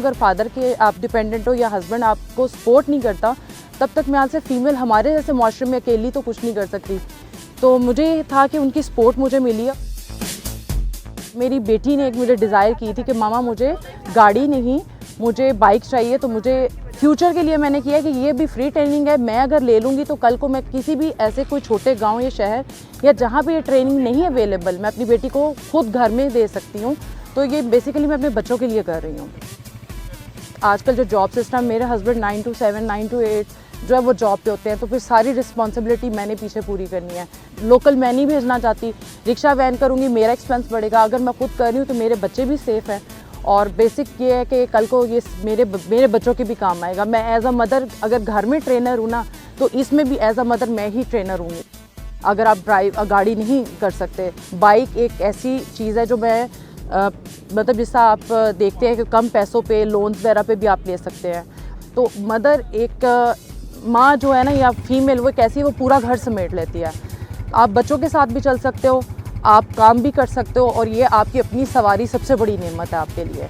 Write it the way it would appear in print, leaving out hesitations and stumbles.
अगर फादर के आप डिपेंडेंट हो या हस्बैंड आपको सपोर्ट नहीं करता, तब तक मैं आज से फीमेल हमारे जैसे माशरे में अकेली तो कुछ नहीं कर सकती। तो मुझे था कि उनकी सपोर्ट मुझे मिली है। मेरी बेटी ने एक मुझे डिज़ायर की थी कि मामा मुझे गाड़ी नहीं, मुझे बाइक चाहिए। तो मुझे फ्यूचर के लिए मैंने किया कि ये भी फ्री ट्रेनिंग है, मैं अगर ले लूँगी तो कल को मैं किसी भी ऐसे कोई छोटे गांव या शहर या जहाँ पे ये ट्रेनिंग नहीं अवेलेबल, मैं अपनी बेटी को खुद घर में दे सकती हूँ। तो ये बेसिकली मैं अपने बच्चों के लिए कर रही हूँ। आजकल जो जॉब सिस्टम, मेरे हस्बैंड 9 to 7 9 to 8 जो है वो जॉब पे होते हैं, तो फिर सारी रिस्पॉन्सिबिलिटी मैंने पीछे पूरी करनी है। लोकल मैं नहीं भेजना चाहती, रिक्शा वैन करूँगी, मेरा एक्सपेंस बढ़ेगा। अगर मैं खुद कर रही हूँ तो मेरे बच्चे भी सेफ़ हैं और बेसिक ये है कि कल को ये मेरे बच्चों के भी काम आएगा। मैं एज अ मदर अगर घर में ट्रेनर हूँ ना, तो इसमें भी एज अ मदर मैं ही ट्रेनर हूँगी। अगर आप गाड़ी नहीं कर सकते, बाइक एक ऐसी चीज़ है जो मैं मतलब जिसका आप देखते हैं कि कम पैसों पे लोन्स वगैरह पे भी आप ले सकते हैं। तो मदर एक माँ जो है ना या फीमेल, वो कैसी है, वो पूरा घर समेट लेती है। आप बच्चों के साथ भी चल सकते हो, आप काम भी कर सकते हो और ये आपकी अपनी सवारी सबसे बड़ी नेमत है आपके लिए।